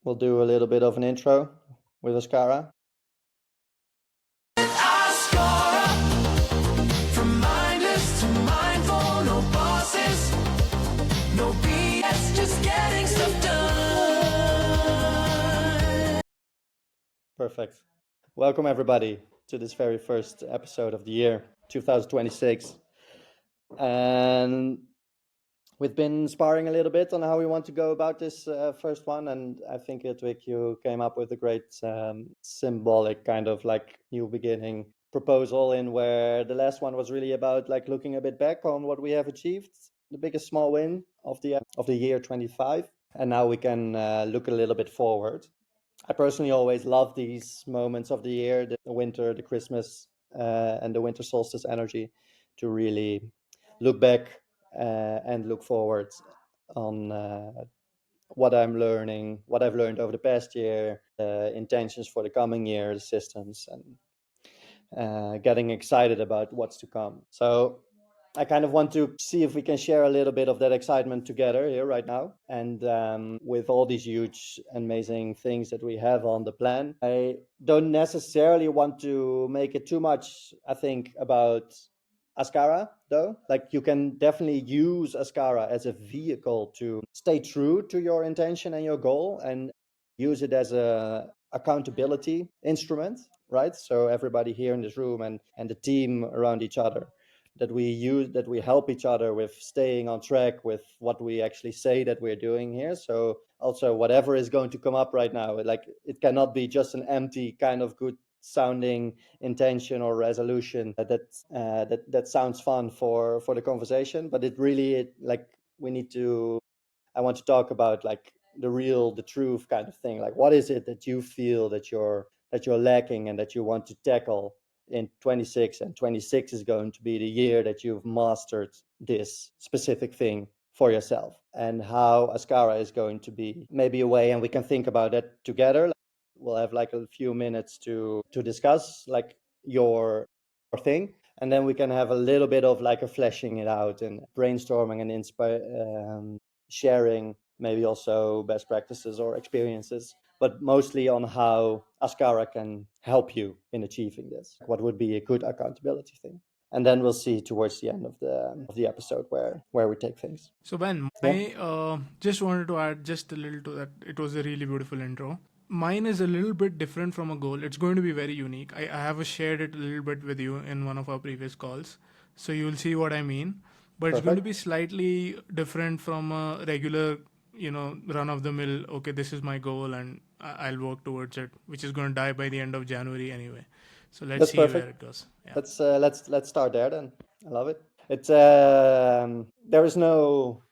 We'll do a little bit of an intro with Ascara. From mindless to mindful, no bosses, no BS, just getting stuff done. Perfect. Welcome, everybody, to this very first episode of the year 2026. And we've been sparring a little bit on how we want to go about this first one. And I think, Ritwik, you came up with a great symbolic kind of like new beginning proposal in where the last one was really about like looking a bit back on what we have achieved, the biggest small win of the year 25. And now we can look a little bit forward. I personally always love these moments of the year, the winter, the Christmas, and the winter solstice energy, to really look back and look forward on what I'm learning, what I've learned over the past year, intentions for the coming year, the systems, and getting excited about what's to come. So I kind of want to see if we can share a little bit of that excitement together here right now. And with all these huge, amazing things that we have on the plan, I don't necessarily want to make it too much, I think, about Ascara, though. Like, you can definitely use Ascara as a vehicle to stay true to your intention and your goal and use it as a accountability instrument, right? So everybody here in this room and the team around each other, that we help each other with staying on track with what we actually say that we're doing here. So also whatever is going to come up right now, like, it cannot be just an empty kind of good sounding intention or resolution that sounds fun for the conversation, but like, we need to I want to talk about like the truth kind of thing. Like, what is it that you feel that you're lacking and that you want to tackle in 26? And 26 is going to be the year that you've mastered this specific thing for yourself, and how Ascara is going to be maybe a way, and we can think about that together. We'll have like a few minutes to discuss like your thing, and then we can have a little bit of like a fleshing it out and brainstorming and sharing maybe also best practices or experiences, but mostly on how Ascara can help you in achieving this. What would be a good accountability thing? And then we'll see towards the end of the episode where we take things. So Ben, Yeah, I just wanted to add just a little to that. It was a really beautiful intro. Mine is a little bit different from a goal. It's going to be very unique. I have shared it a little bit with you in one of our previous calls, so you'll see what I mean. But it's going to perfect. be slightly different from a regular, run of the mill. Okay, this is my goal, and I'll work towards it, which is going to die by the end of January anyway. So let's That's see where perfect. it goes. Yeah, Let's start there then. I love it. It's there is no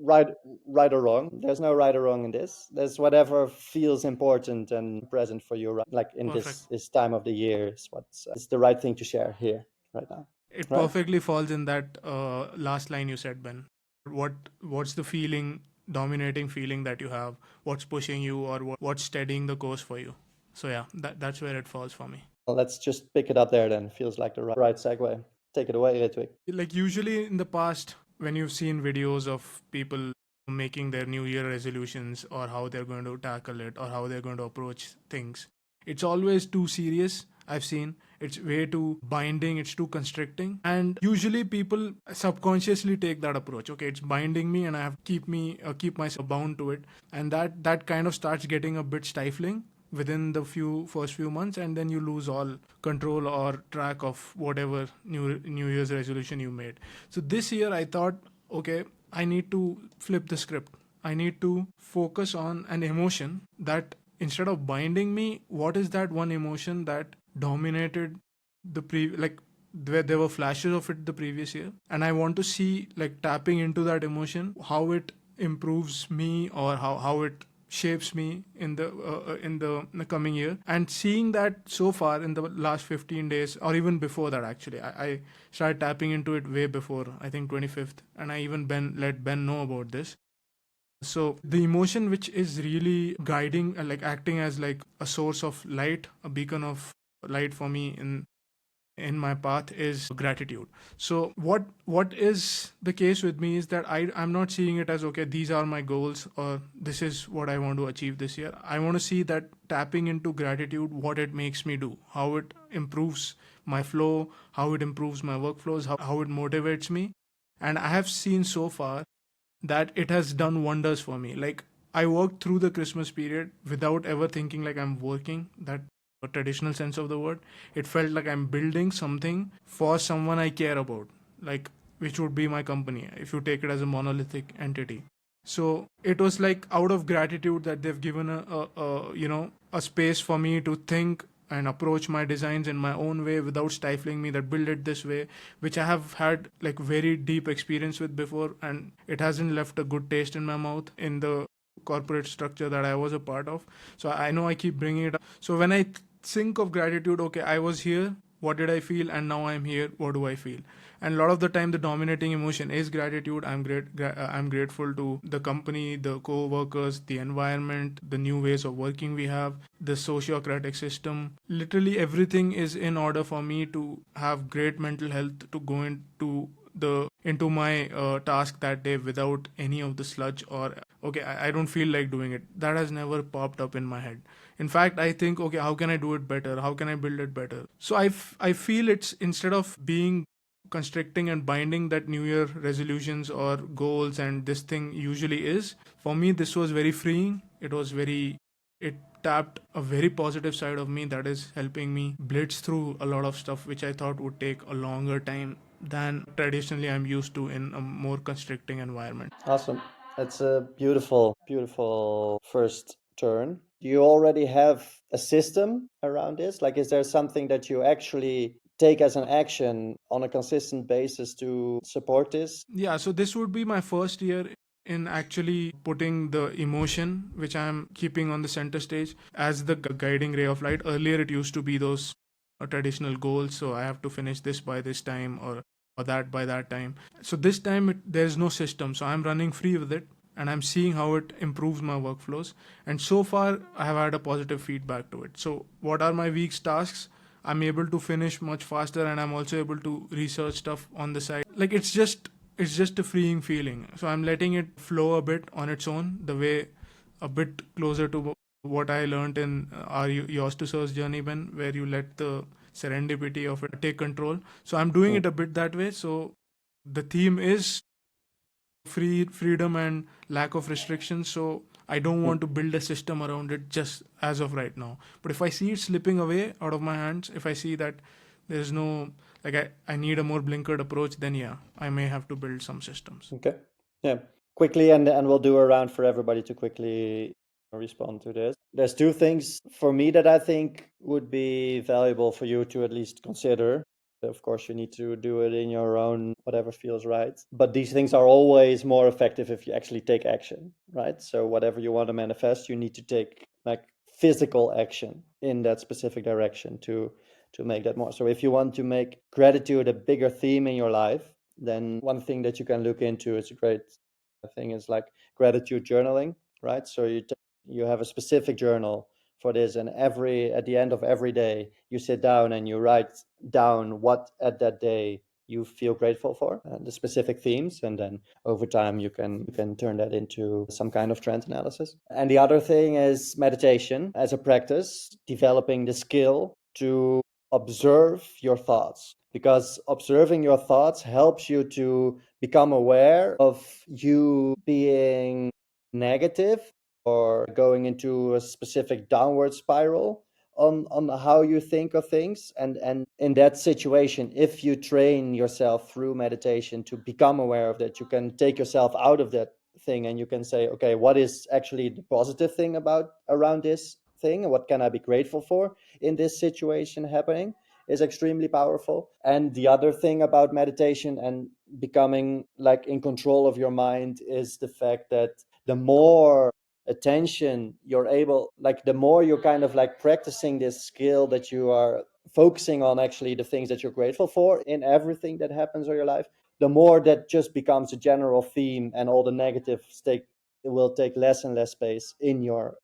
right right or wrong. There's no right or wrong in this. There's whatever feels important and present for you, like in perfect. this time of the year, is what's it's the right thing to share here right now, It right? perfectly falls in that last line you said, Ben. What's the feeling, dominating feeling that you have? What's pushing you, or what's steadying the course for you? So yeah, that's where it falls for me. Well, let's just pick it up there then. Feels like the right segue. Take it away, Ritwik. Like usually in the past, when you've seen videos of people making their New Year resolutions or how they're going to tackle it or how they're going to approach things, it's always too serious. I've seen it's way too binding, it's too constricting, and usually people subconsciously take that approach. Okay, it's binding me, and I have to keep myself bound to it, and that kind of starts getting a bit stifling within the first few months, and then you lose all control or track of whatever new year's resolution you made. So this year I thought, okay, I need to flip the script. I need to focus on an emotion that, instead of binding me, what is that one emotion that dominated like where there were flashes of it the previous year, and I want to see, like, tapping into that emotion, how it improves me or how it shapes me in the coming year. And seeing that so far in the last 15 days, or even before that, actually I started tapping into it way before, I think 25th, and I even let Ben know about this. So the emotion which is really guiding, like acting as like a source of light, a beacon of light for me in my path is gratitude. So what is the case with me is that I'm not seeing it as, okay, these are my goals or this is what I want to achieve this year. I want to see that tapping into gratitude, what it makes me do, how it improves my flow, how it improves my workflows, how it motivates me. And I have seen so far that it has done wonders for me. Like, I worked through the Christmas period without ever thinking like I'm working, that a traditional sense of the word. It felt like I'm building something for someone I care about, like, which would be my company if you take it as a monolithic entity. So it was like out of gratitude that they've given a space for me to think and approach my designs in my own way without stifling me, that build it this way, which I have had like very deep experience with before, and it hasn't left a good taste in my mouth in the corporate structure that I was a part of. So I know I keep bringing it up. So when I think of gratitude, okay, I was here, what did I feel, and now I'm here, what do I feel? And a lot of the time the dominating emotion is gratitude. I'm grateful to the company, the co-workers, the environment, the new ways of working we have, the sociocratic system. Literally everything is in order for me to have great mental health to go into my task that day without any of the sludge, or okay, I don't feel like doing it. That has never popped up in my head. In fact, I think, okay, how can I do it better, how can I build it better? So I feel it's, instead of being constricting and binding that new year resolutions or goals, and this thing usually is, for me this was very freeing. It tapped a very positive side of me that is helping me blitz through a lot of stuff which I thought would take a longer time than traditionally I'm used to in a more constricting environment. Awesome. That's a beautiful, beautiful first turn. Do you already have a system around this? Like, is there something that you actually take as an action on a consistent basis to support this? Yeah, so this would be my first year in actually putting the emotion which I'm keeping on the center stage as the guiding ray of light. Earlier it used to be those traditional goals, so I have to finish this by this time, or that by that time. So this time there's no system, so I'm running free with it and I'm seeing how it improves my workflows. And so far I have had a positive feedback to it. So what are my week's tasks? I'm able to finish much faster, and I'm also able to research stuff on the side. Like, it's just a freeing feeling. So I'm letting it flow a bit on its own, the way, a bit closer to what I learned in our yours to source journey, Ben, where you let the serendipity of it take control. So I'm doing it a bit that way. So the theme is freedom and lack of restrictions. So I don't want to build a system around it just as of right now. But if I see it slipping away out of my hands, if I see that there's no, like, I need a more blinkered approach, then yeah, I may have to build some systems. Okay. Yeah. Quickly, and we'll do a round for everybody to quickly respond to this. There's two things for me that I think would be valuable for you to at least consider. Of course, you need to do it in your own, whatever feels right. But these things are always more effective if you actually take action, right? So whatever you want to manifest, you need to take like physical action in that specific direction to make that more. So if you want to make gratitude a bigger theme in your life, then one thing that you can look into is a great thing is like gratitude journaling, right? So you have a specific journal for this, and at the end of every day you sit down and you write down what at that day you feel grateful for, and the specific themes, and then over time you can turn that into some kind of trend analysis. And the other thing is meditation as a practice, developing the skill to observe your thoughts, because observing your thoughts helps you to become aware of you being negative or going into a specific downward spiral on how you think of things. And in that situation, if you train yourself through meditation to become aware of that, you can take yourself out of that thing and you can say, okay, what is actually the positive thing about around this thing, and what can I be grateful for in this situation happening, is extremely powerful. And the other thing about meditation and becoming like in control of your mind is the fact that the more attention you're able, like the more you're kind of like practicing this skill, that you are focusing on actually the things that you're grateful for in everything that happens in your life, the more that just becomes a general theme, and all the negative it will take less and less space in your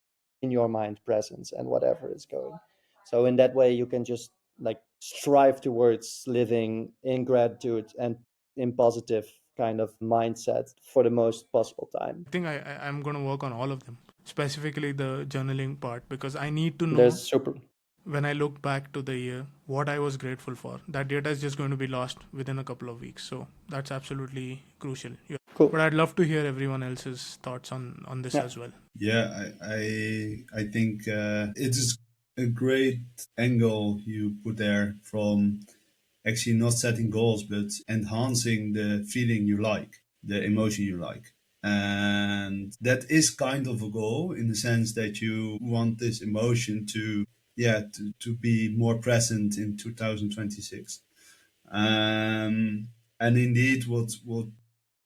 mind presence and whatever is going. So in that way you can just like strive towards living in gratitude and in positive kind of mindset for the most possible time. I think I'm going to work on all of them, specifically the journaling part, because I need to know There's super. when I look back to the year what I was grateful for. That data is just going to be lost within a couple of weeks. So that's absolutely crucial. Yeah. Cool. But I'd love to hear everyone else's thoughts on this Yeah. as well. Yeah, I think it is a great angle you put there from actually not setting goals, but enhancing the feeling you like, the emotion you like. And that is kind of a goal in the sense that you want this emotion to, yeah, to be more present in 2026. And indeed, what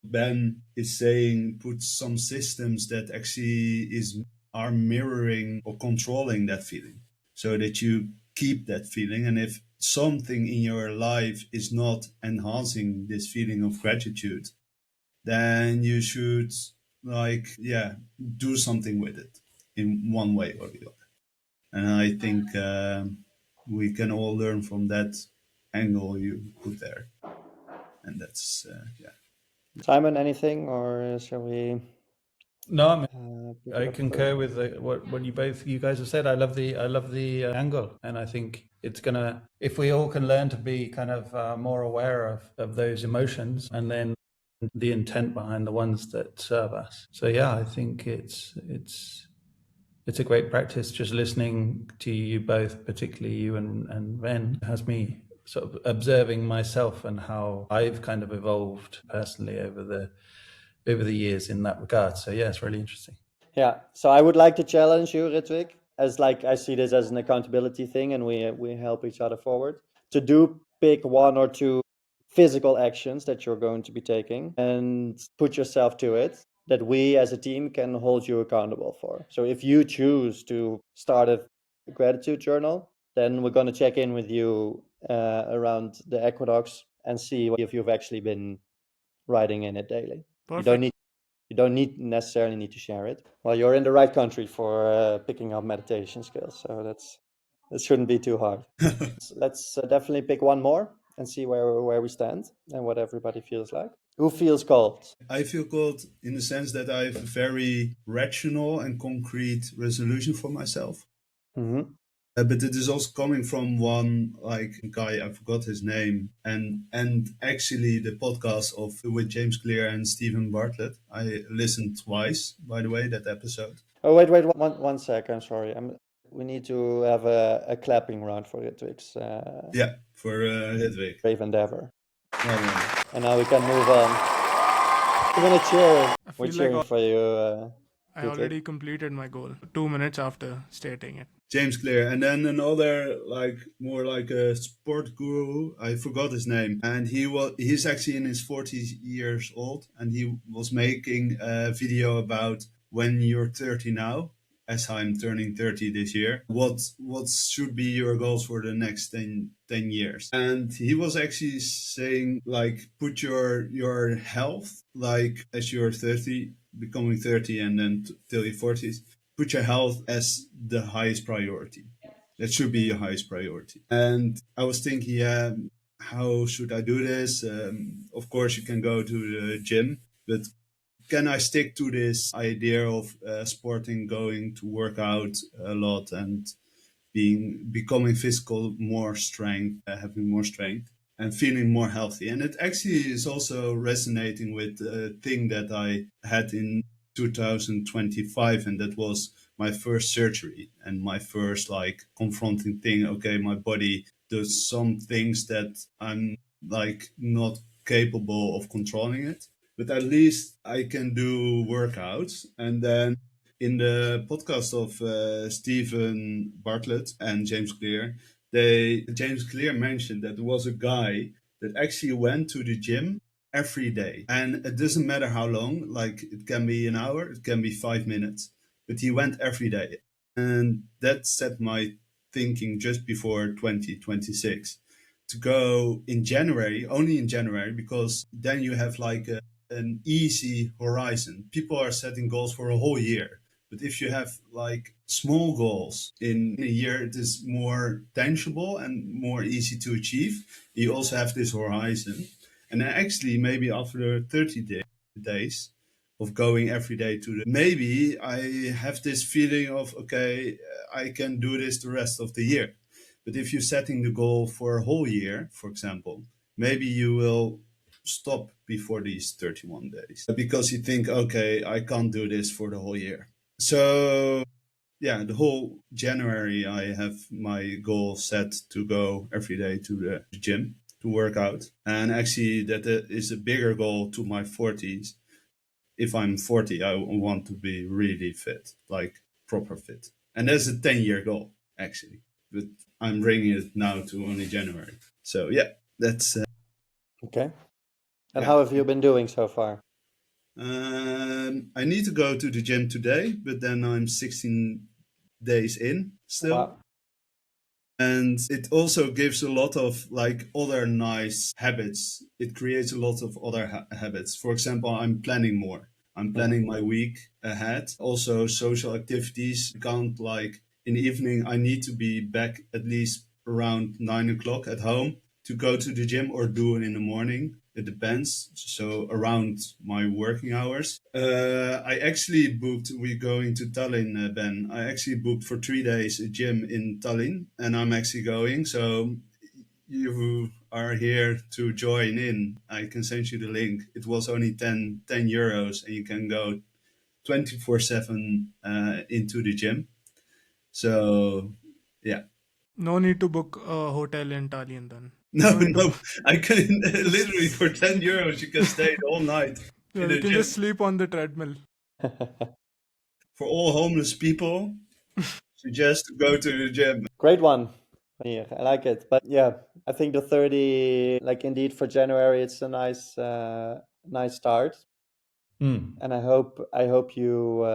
Ben is saying, put some systems that actually are mirroring or controlling that feeling so that you keep that feeling. And if something in your life is not enhancing this feeling of gratitude, then you should, like, yeah, do something with it in one way or the other. And I think we can all learn from that angle you put there. And that's, yeah. Simon, anything, or shall we No, I mean, pick I it up concur further? with what you guys have said. I love the angle, and I think it's gonna, if we all can learn to be kind of more aware of those emotions, and then the intent behind the ones that serve us. So yeah, I think it's a great practice. Just listening to you both, particularly you and Ben, has me sort of observing myself and how I've kind of evolved personally over the years in that regard. So yeah, it's really interesting. Yeah. So I would like to challenge you, Ritwik, as like I see this as an accountability thing, and we help each other forward to do pick one or two physical actions that you're going to be taking and put yourself to it that we as a team can hold you accountable for. So if you choose to start a gratitude journal, then we're going to check in with you around the equinox and see if you've actually been writing in it daily. Perfect. You don't necessarily need to share it. Well, you're in the right country for picking up meditation skills, so that shouldn't be too hard. Let's definitely pick one more and see where we stand and what everybody feels like. Who feels called? I feel called in the sense that I have a very rational and concrete resolution for myself. Mm-hmm. But it is also coming from one like guy, I forgot his name, and actually the podcast of with James Clear and Stephen Bartlett. I listened twice, by the way, that episode. Oh wait, one sec. I'm sorry. We need to have a clapping round for Ritwik's Yeah, for that week. brave endeavor. Well, And now we can move on. We're gonna cheer. I We're feel cheering like for you. I Ritwik. already completed my goal 2 minutes after stating it. James Clear, and then another like more like a sport guru. I forgot his name, and he's actually in his 40 years old, and he was making a video about when you're 30 now, as I'm turning 30 this year. What should be your goals for the next 10 years? And he was actually saying like put your health like as you're 30, becoming 30, and then till your 40s, put your health as the highest priority. That should be your highest priority. And I was thinking, yeah, how should I do this? Of course, you can go to the gym, but can I stick to this idea of sporting, going to work out a lot and becoming physical, more strength, having more strength, and feeling more healthy? And it actually is also resonating with a thing that I had in 2025, and that was my first surgery and my first like confronting thing. Okay, my body does some things that I'm like not capable of controlling it, but at least I can do workouts. And then in the podcast of Stephen Bartlett and James Clear, James Clear mentioned that there was a guy that actually went to the gym every day, and it doesn't matter how long. Like it can be an hour, it can be 5 minutes, but he went every day, and that set my thinking just before 2026 to go in January, only in January, because then you have like an easy horizon. People are setting goals for a whole year, But if you have like small goals in a year, it is more tangible and more easy to achieve. You also have this horizon. And then actually, maybe after 30 days of going every day to the, maybe I have this feeling of, okay, I can do this the rest of the year. But if you're setting the goal for a whole year, for example, maybe you will stop before these 31 days because you think, okay, I can't do this for the whole year. So yeah, the whole January I have my goal set to go every day to the gym to work out. And actually that is a bigger goal to my 40s. If I'm 40, I want to be really fit, like proper fit. And that's a 10-year goal actually. But I'm bringing it now to only January. So yeah, that's Okay. And yeah. how have you been doing so far? I need to go to the gym today, but then I'm 16 days in still. Wow. And it also gives a lot of like other nice habits. It creates a lot of other habits. For example, I'm planning more. I'm planning my week ahead. Also, social activities. I can't like in the evening. I need to be back at least around 9 o'clock at home to go to the gym or do it in the morning. It depends. So around my working hours. I actually booked. We're going to Tallinn, Ben. I actually booked for 3 days a gym in Tallinn, and I'm actually going. So you are here to join in. I can send you the link. It was only 10 euros, and you can go 24/7 into the gym. So yeah. No need to book a hotel in Tallinn then. No, No need to no, I can literally for 10 euros you can stay the whole night yeah, in you the can gym. just sleep on the treadmill. For all homeless people, suggest to go to the gym. Great one. Yeah, I like it. But yeah, I think the 30, like indeed for January, it's a nice start. And I hope you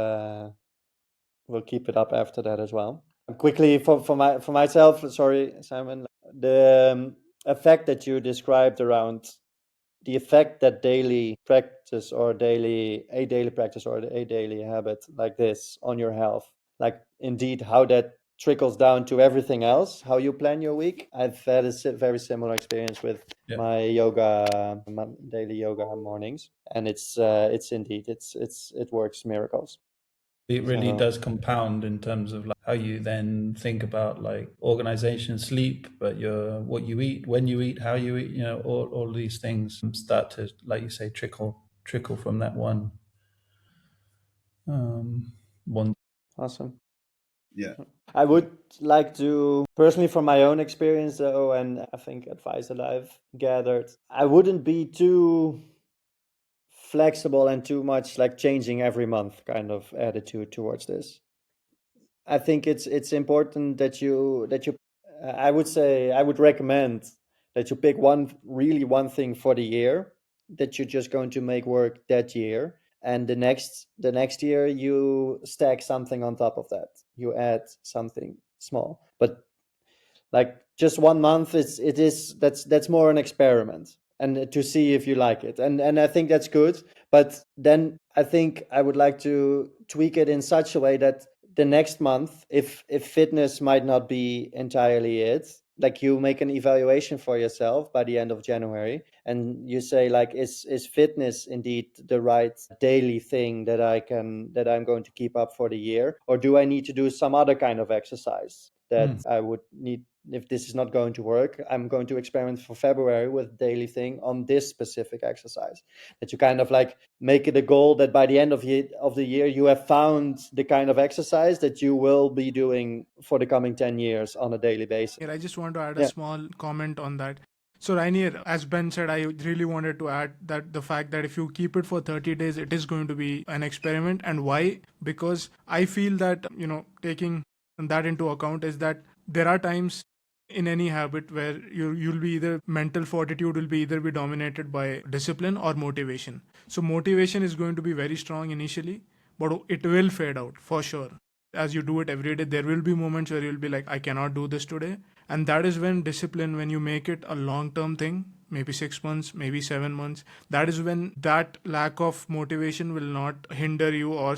will keep it up after that as well. Quickly for myself, sorry, Simon, the effect that you described around the effect that daily practice or a daily practice or a daily habit like this on your health, like indeed how that trickles down to everything else, how you plan your week. I've had a very similar experience with Yeah. my daily yoga mornings, and it's indeed it works miracles. It really So does compound in terms of like how you then think about like organization, sleep, but what you eat, when you eat, how you eat, all these things start to, like you say, trickle from that one. One. awesome. Yeah. I would like to, personally, from my own experience, though, and I think advice that I've gathered, I wouldn't be too flexible and too much like changing every month kind of attitude towards this. I think it's important that you I would say I would recommend that you pick one thing for the year that you're just going to make work that year, and the next year you stack something on top of that. You add something small, but like just 1 month that's more an experiment and to see if you like it, and I think that's good. But then I think I would like to tweak it in such a way that the next month, if fitness might not be entirely it, like you make an evaluation for yourself by the end of January and you say like, is fitness indeed the right daily thing that I'm going to keep up for the year, or do I need to do some other kind of exercise that I would need? If this is not going to work, I'm going to experiment for February with daily thing on this specific exercise. That you kind of like make it a goal that by the end of the year you have found the kind of exercise that you will be doing for the coming 10 years on a daily basis. I just want to add a Yeah. small comment on that. So Rainier, as Ben said, I really wanted to add that the fact that if you keep it for 30 days, it is going to be an experiment. And why? Because I feel that, taking that into account is that there are times in any habit where you'll be either mental fortitude will be either be dominated by discipline or motivation. So motivation is going to be very strong initially, but it will fade out for sure. As you do it every day, there will be moments where you'll be like, I cannot do this today. And that is when discipline, when you make it a long term thing, maybe 6 months, maybe 7 months, that is when that lack of motivation will not hinder you or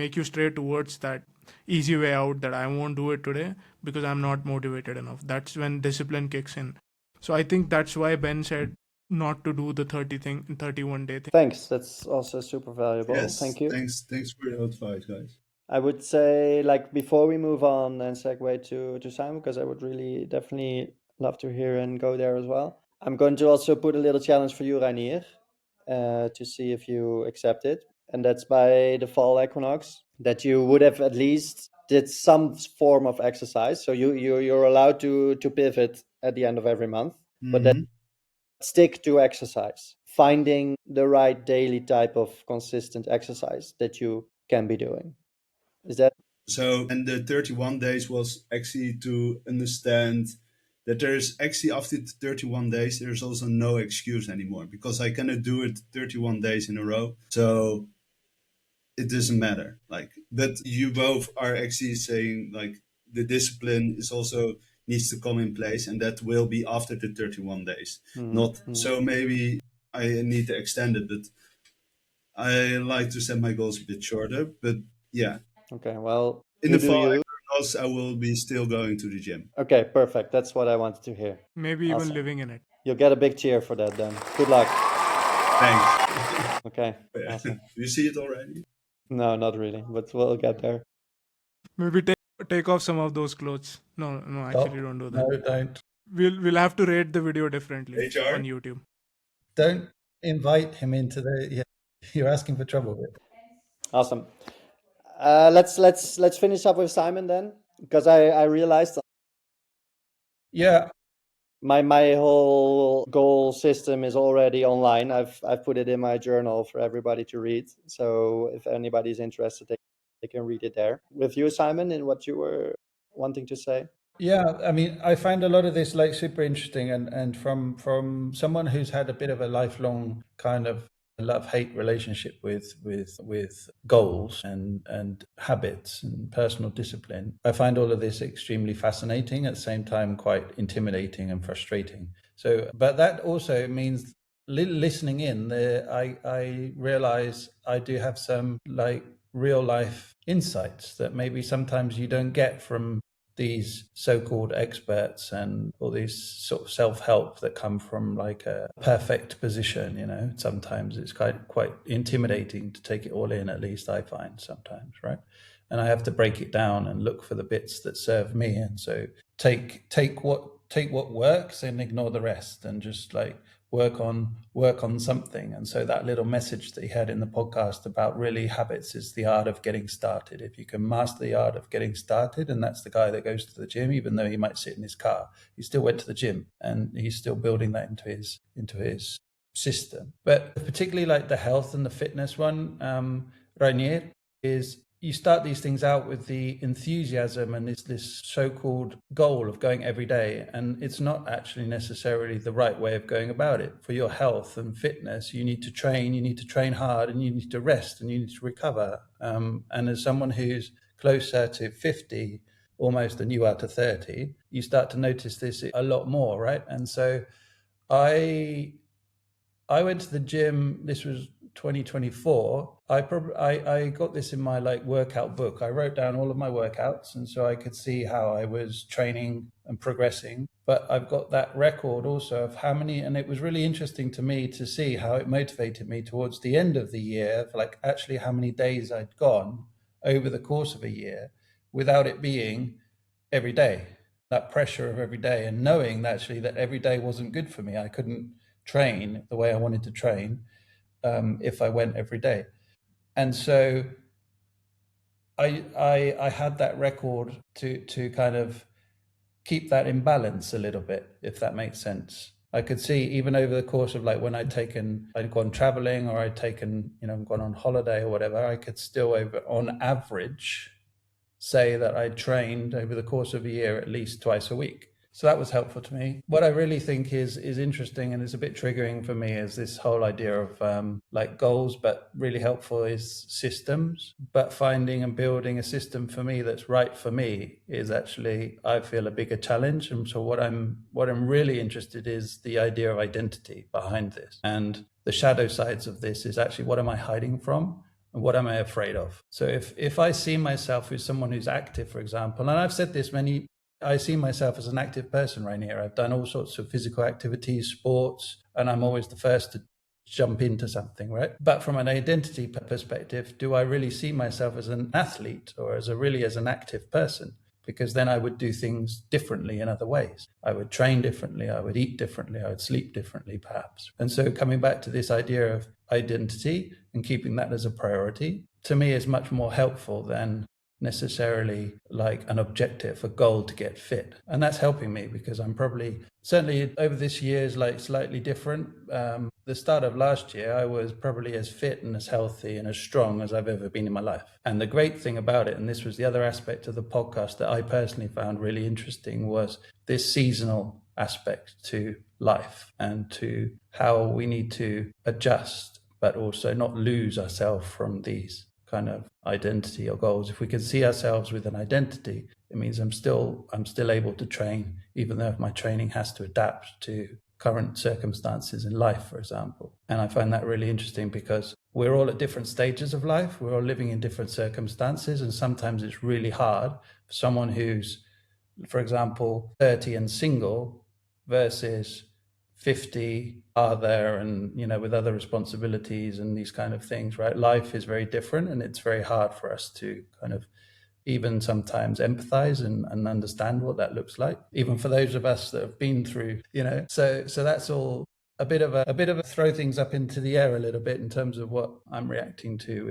make you stray towards that easy way out, that I won't do it today because I'm not motivated enough. That's when discipline kicks in. So I think that's why Ben said not to do the 31 day thing. Thanks. That's also super valuable. Yes, Thank you. thanks for the advice, guys. I would say, like, before we move on and segue to Simon, because I would really definitely love to hear and go there as well. I'm going to also put a little challenge for you, Rainier, to see if you accept it. And that's by the fall equinox, that you would have at least did some form of exercise. So you're allowed to pivot at the end of every month, but that stick to exercise, finding the right daily type of consistent exercise that you can be doing. Is that So, and the 31 days was actually to understand that there's actually after the 31 days, there's also no excuse anymore because I cannot do it 31 days in a row. So it doesn't matter. Like, but you both are actually saying like the discipline is also needs to come in place, and that will be after the 31 days. Not so maybe I need to extend it, but I like to set my goals a bit shorter. But yeah, okay? Well, in you the do fall you. equinox, I will be still going to the gym. Okay, perfect. That's what I wanted to hear. Maybe even Awesome. living in it. You'll get a big cheer for that then. Good luck. Thanks. Okay, awesome. Do you see it already? No, not really, but we'll get there. Maybe take off some of those clothes. No, actually don't do that. No, don't. We'll have to rate the video differently HR? on YouTube. Don't invite him into the. Yeah, you're asking for trouble. Awesome. Let's finish up with Simon then, because I realized Yeah, my whole goal system is already online. I've put it in my journal for everybody to read. So if anybody's interested, they can read it there. With you, Simon, in what you were wanting to say. yeah. I mean, I find a lot of this like super interesting, and from someone who's had a bit of a lifelong kind of love-hate relationship with goals and habits and personal discipline. I find all of this extremely fascinating, at the same time quite intimidating and frustrating. So, but that also means listening in, I realize I do have some like real life insights that maybe sometimes you don't get from these so-called experts and all these sort of self-help that come from like a perfect position. Sometimes it's quite intimidating to take it all in, at least I find sometimes, right? And I have to break it down and look for the bits that serve me, and so take what works and ignore the rest, and just like work on something. And so that little message that he had in the podcast about really habits is the art of getting started. If you can master the art of getting started, and that's the guy that goes to the gym, even though he might sit in his car, he still went to the gym and he's still building that into his system. But particularly like the health and the fitness one, Rainier, is you start these things out with the enthusiasm and this so-called goal of going every day, and it's not actually necessarily the right way of going about it. For your health and fitness, you need to train hard, and you need to rest, and you need to recover. And as someone who's closer to 50 almost than you are to 30, you start to notice this a lot more, right? And so I went to the gym. This was 2024. I got this in my like workout book. I wrote down all of my workouts, and so I could see how I was training and progressing. But I've got that record also of how many, and it was really interesting to me to see how it motivated me towards the end of the year, like actually how many days I'd gone over the course of a year without it being every day, that pressure of every day, and knowing that actually that every day wasn't good for me. I couldn't train the way I wanted to train if I went every day. And so I had that record to kind of keep that in balance a little bit, if that makes sense. I could see even over the course of like when I'd gone traveling, or I'd taken, gone on holiday or whatever, I could still on average say that I trained over the course of a year at least twice a week. So that was helpful to me. What I really think is interesting and is a bit triggering for me is this whole idea of like goals, but really helpful is systems. But finding and building a system for me that's right for me is actually, I feel, a bigger challenge. And so what I'm really interested is the idea of identity behind this, and the shadow sides of this is actually, what am I hiding from? And what am I afraid of? So if I see myself as someone who's active, for example, and I've said this I see myself as an active person right here. I've done all sorts of physical activities, sports, and I'm always the first to jump into something, right? But from an identity perspective, do I really see myself as an athlete or as an active person? Because then I would do things differently in other ways. I would train differently, I would eat differently, I would sleep differently, perhaps. And so coming back to this idea of identity and keeping that as a priority, to me is much more helpful than necessarily like an objective, a goal to get fit. And that's helping me because I'm probably, certainly over this year is like slightly different. The start of last year, I was probably as fit and as healthy and as strong as I've ever been in my life. And the great thing about it, and this was the other aspect of the podcast that I personally found really interesting, was this seasonal aspect to life and to how we need to adjust, but also not lose ourselves from these kind of identity or goals. If we can see ourselves with an identity, it means I'm still able to train, even though my training has to adapt to current circumstances in life, for example. And I find that really interesting because we're all at different stages of life. We're all living in different circumstances. And sometimes it's really hard for someone who's, for example, 30 and single versus 50 are there and, you know, with other responsibilities and these kind of things, right? Life is very different and it's very hard for us to kind of even sometimes empathize and understand what that looks like, even for those of us that have been through, you know, so that's all a bit of a throw things up into the air a little bit in terms of what I'm reacting to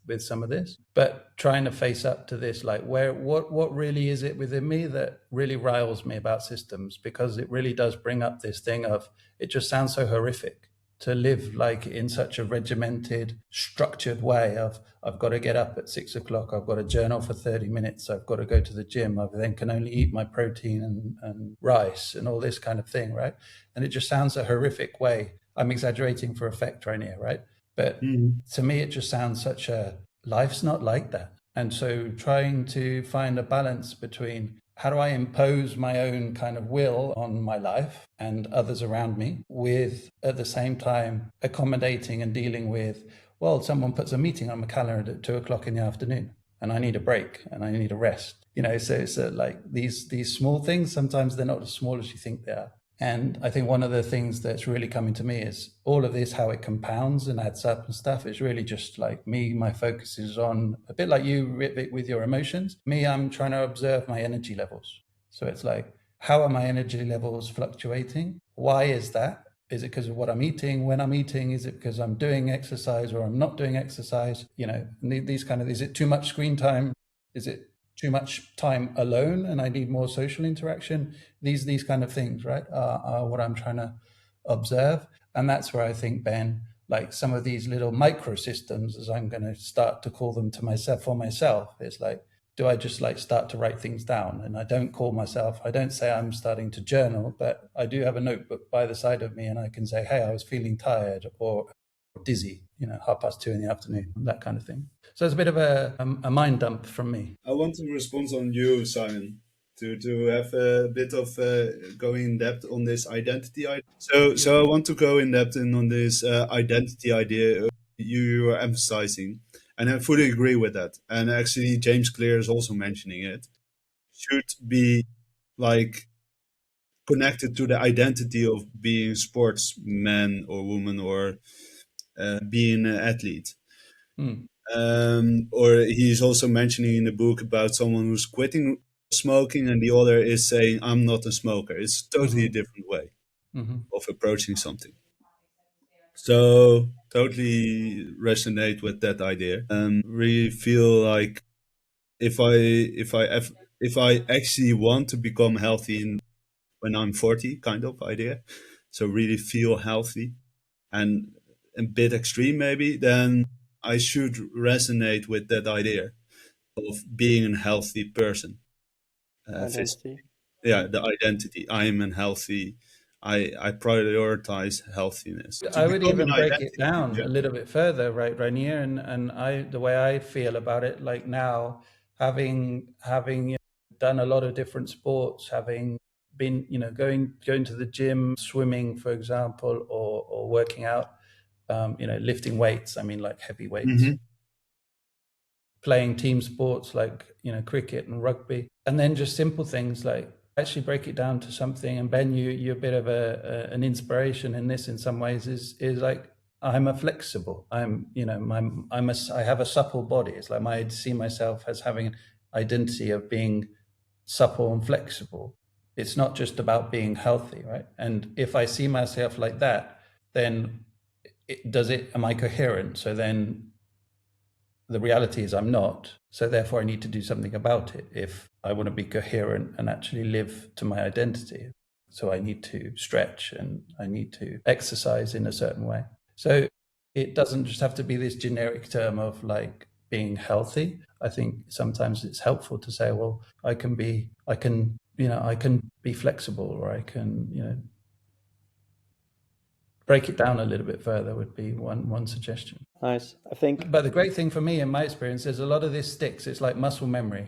with some of this, but trying to face up to this, like what really is it within me that really riles me about systems, because it really does bring up this thing of, it just sounds so horrific to live like in such a regimented, structured way of, I've got to get up at 6 o'clock, I've got to journal for 30 minutes, I've got to go to the gym, I then can only eat my protein and rice and all this kind of thing, right? And it just sounds a horrific way. I'm exaggerating for effect right here, right? But to me, it just sounds such a, life's not like that. And so trying to find a balance between, how do I impose my own kind of will on my life and others around me, with at the same time accommodating and dealing with, well, someone puts a meeting on my calendar at 2 o'clock in the afternoon and I need a break and I need a rest, you know. So it's like these small things, sometimes they're not as small as you think they are. And I think one of the things that's really coming to me is all of this, how it compounds and adds up and stuff, is really just like me. My focus is on, a bit like you with your emotions. Me, I'm trying to observe my energy levels. So it's like, how are my energy levels fluctuating? Why is that? Is it because of what I'm eating, when I'm eating? Is it because I'm doing exercise or I'm not doing exercise? You know, these kind of, is it too much screen time? Is it too much time alone and I need more social interaction? These kind of things, right, are what I'm trying to observe. And that's where I think, Ben, like some of these little microsystems, as I'm going to start to call them to myself, for myself, it's like, do I just like start to write things down? And I don't say I'm starting to journal, but I do have a notebook by the side of me and I can say, hey, I was feeling tired or dizzy, you know, 2:30 in the afternoon, that kind of thing. So it's a bit of a mind dump from me. I want to respond on you, Simon, to have a bit of going in depth on this identity idea. So I want to go in depth on this identity idea you are emphasizing, and I fully agree with that. And actually, James Clear is also mentioning it. Should be like connected to the identity of being sportsman or woman or being an athlete. Or he's also mentioning in the book about someone who's quitting smoking and the other is saying, I'm not a smoker. It's totally a different way of approaching something. So totally resonate with that idea. Really feel like if I actually want to become healthy when I'm 40, kind of idea, so really feel healthy and a bit extreme maybe, then I should resonate with that idea of being a healthy person. Identity. yeah, the identity. I am unhealthy. I prioritize healthiness to I would become an even break it identity in down a general. little bit further, right, Rainier? And I, the way I feel about it, like now, having done a lot of different sports, having been, going to the gym, swimming, for example, or working out, lifting weights. I mean, like heavy weights, Hmm. playing team sports like cricket and rugby, and then just simple things like actually break it down to something. And Ben, you're a bit of an inspiration in this in some ways. Is like I'm a flexible. I have a supple body. It's like I see myself as having an identity of being supple and flexible. It's not just about being healthy, right? And if I see myself like that, then am I coherent? So then the reality is I'm not. So therefore, I need to do something about it if I want to be coherent and actually live to my identity. So I need to stretch and I need to exercise in a certain way. So it doesn't just have to be this generic term of like being healthy. I think sometimes it's helpful to say, well, I can be flexible, or I can, break it down a little bit further would be one suggestion. Nice. I think But the great thing for me, in my experience, is a lot of this sticks. It's like muscle memory.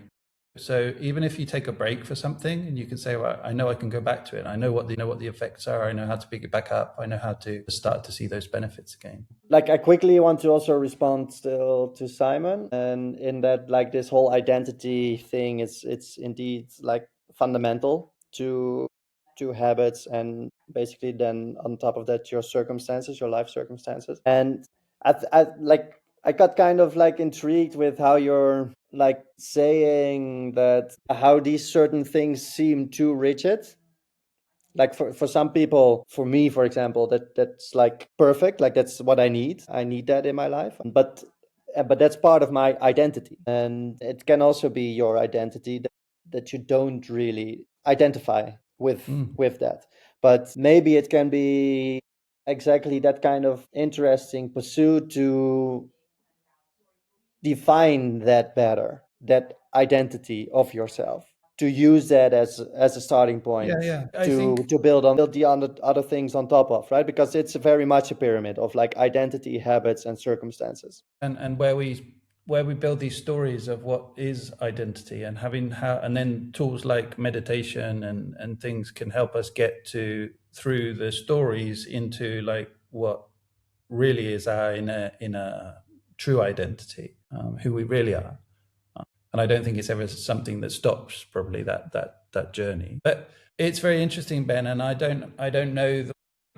So even if you take a break for something, and you can say, "Well, I know I can go back to it. I know what the effects are. I know how to pick it back up. I know how to start to see those benefits again." like I quickly want to also respond still to Simon, and in that, like, this whole identity thing, it's indeed like fundamental to habits, and basically then on top of that your circumstances, your life circumstances. And I got kind of like intrigued with how you're like saying that how these certain things seem too rigid. Like for some people, for me for example, that's like perfect, like that's what I need that in my life. But that's part of my identity, and it can also be your identity that you don't really identify with that. But maybe it can be exactly that kind of interesting pursuit to define that better, that identity of yourself, to use that as a starting point, Yeah. I think, to build the other things on top of, right? Because it's very much a pyramid of like identity, habits, and circumstances. and where we build these stories of what is identity, and and then tools like meditation and things can help us get through the stories into like what really is our inner true identity, who we really are. And I don't think it's ever something that stops, probably, that journey. But it's very interesting, Ben, and I don't know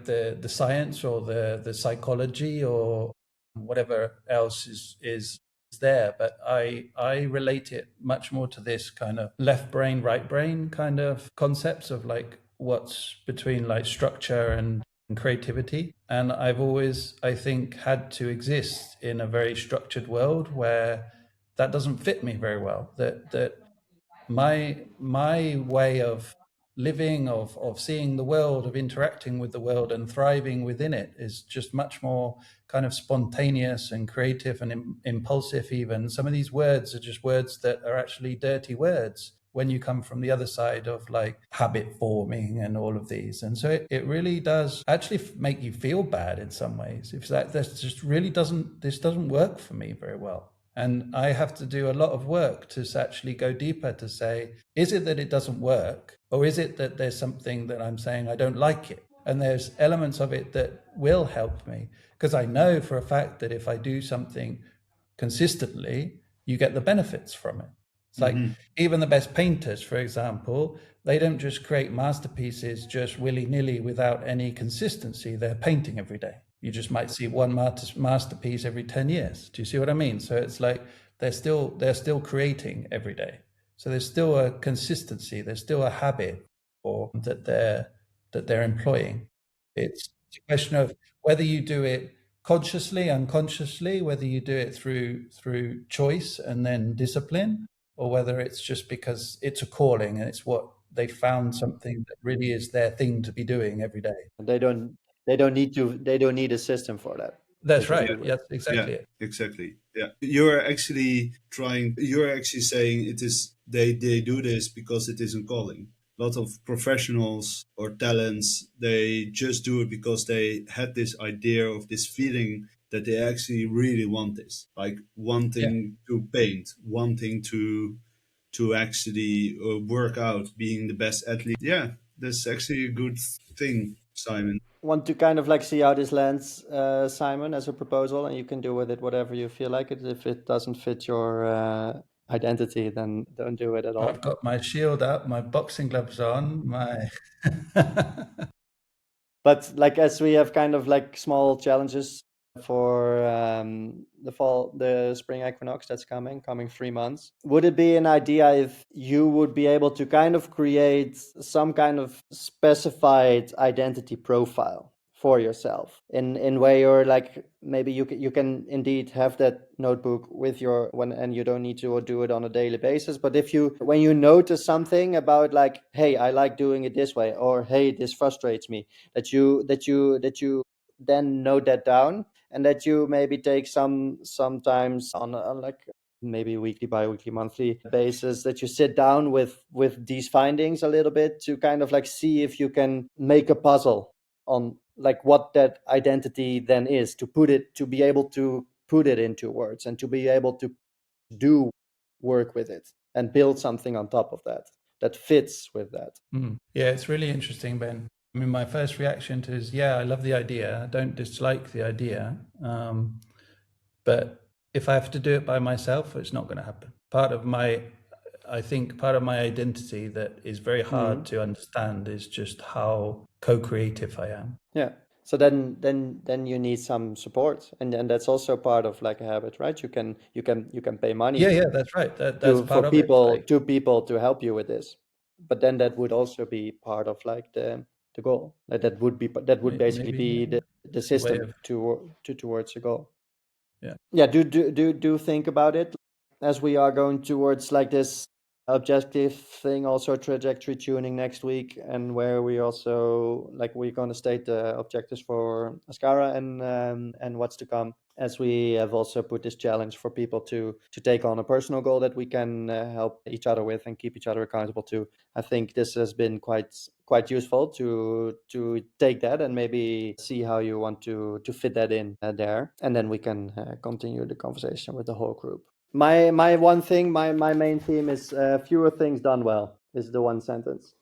the science or the psychology or whatever else is there, but I relate it much more to this kind of left brain, right brain kind of concepts of like what's between like structure and creativity. And I've always, I think, had to exist in a very structured world where that doesn't fit me very well. That my way of living, of seeing the world, of interacting with the world and thriving within it is just much more kind of spontaneous and creative and impulsive. Even some of these words are just words that are actually dirty words when you come from the other side of like habit forming and all of these. And so it really does actually make you feel bad in some ways. If that this just really doesn't work for me very well. And I have to do a lot of work to actually go deeper to say, is it that it doesn't work? Or is it that there's something that I'm saying I don't like it? And there's elements of it that will help me. Because I know for a fact that if I do something consistently, you get the benefits from it. It's like even the best painters, for example, they don't just create masterpieces just willy-nilly without any consistency. They're painting every day. You just might see one masterpiece every 10 years. Do you see what I mean? So it's like they're still creating every day. So there's still a consistency, there's still a habit or that they're employing. It's a question of whether you do it consciously, unconsciously, whether you do it through choice and then discipline, or whether it's just because it's a calling and it's what they found, something that really is their thing to be doing every day. They don't need a system for that. They That's just right. do it. Yes, Yeah, exactly it. exactly. Yeah, you're actually saying it is they do this because it isn't calling. a lot of professionals or talents, they just do it because they had this idea of this feeling that they actually really want this, like Yeah. wanting to paint, wanting to actually work out, being the best athlete. Yeah, that's actually a good thing, Simon. Want to kind of like see how this lands, Simon, as a proposal, and you can do with it whatever you feel like it. If it doesn't fit your identity, then don't do it at all. I've got my shield up, my boxing gloves on, my. But like, as we have kind of like small challenges for the spring equinox that's coming 3 months, would it be an idea if you would be able to kind of create some kind of specified identity profile for yourself in where you're like, maybe you can indeed have that notebook with your when, and you don't need to do it on a daily basis, but if you, when you notice something about like, hey, I like doing it this way, or hey, this frustrates me, that you then note that down, and that you maybe take sometimes on like maybe weekly, bi-weekly, monthly basis, that you sit down with these findings a little bit to kind of like see if you can make a puzzle on like what that identity then is, to be able to put it into words and to be able to do work with it and build something on top of that fits with that. Yeah, it's really interesting, Ben. I mean, my first reaction to is, yeah, I love the idea. I don't dislike the idea. But if I have to do it by myself, it's not going to happen. I think part of my identity that is very hard to understand is just how co-creative I am. Yeah. So then you need some support, and that's also part of like a habit, right? You can pay money Yeah, that's right. That's to for part of it. people Like, to people to help you with this, but then that would also be part of like the goal. Like that would basically maybe be the it's a way system of, towards the goal. yeah. Yeah, do think about it as we are going towards like this objective thing, also trajectory tuning next week, and where we also like we're going to state the objectives for Ascara and what's to come, as we have also put this challenge for people to take on a personal goal that we can help each other with and keep each other accountable to. I think this has been quite useful to take that and maybe see how you want to fit that in there, and then we can continue the conversation with the whole group. My one thing, my main theme is fewer things done well is the one sentence.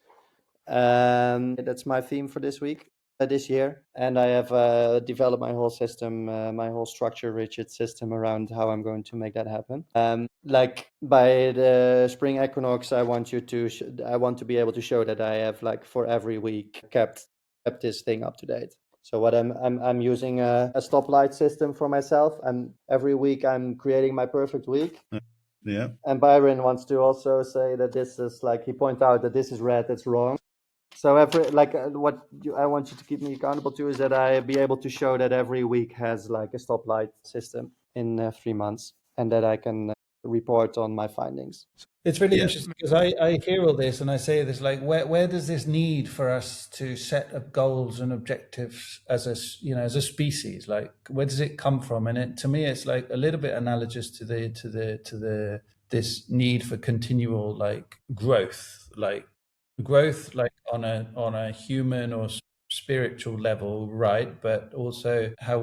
That's my theme for this week, this year, and I have developed my whole system, my whole structure, rigid system around how I'm going to make that happen. Like by the spring equinox, I want to be able to show that I have like for every week kept this thing up to date. So what I'm using a stoplight system for myself, and every week I'm creating my perfect week. Yeah. And Byron wants to also say that this is like, he points out that this is red, that's wrong. So every like I want you to keep me accountable to is that I be able to show that every week has like a stoplight system in 3 months, and that I can report on my findings. It's really Yeah. interesting because I hear all this and I say this, like, where does this need for us to set up goals and objectives as a species, like where does it come from? And to me it's like a little bit analogous to the this need for continual like growth like on a human or spiritual level, right? But also how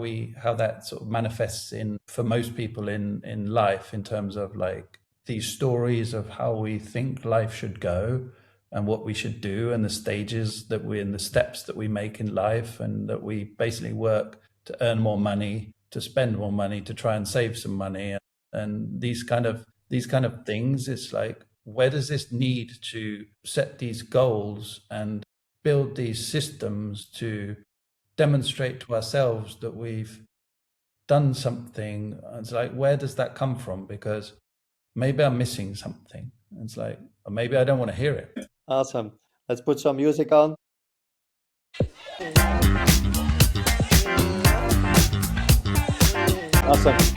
that sort of manifests in, for most people in life, in terms of like these stories of how we think life should go and what we should do, and the stages that we're in, the steps that we make in life, and that we basically work to earn more money, to spend more money, to try and save some money, and these kind of things. It's like, where does this need to set these goals and build these systems to demonstrate to ourselves that we've done something? It's like, where does that come from? Because maybe I'm missing something. It's like, or maybe I don't want to hear it. Awesome. Let's put some music on. Awesome.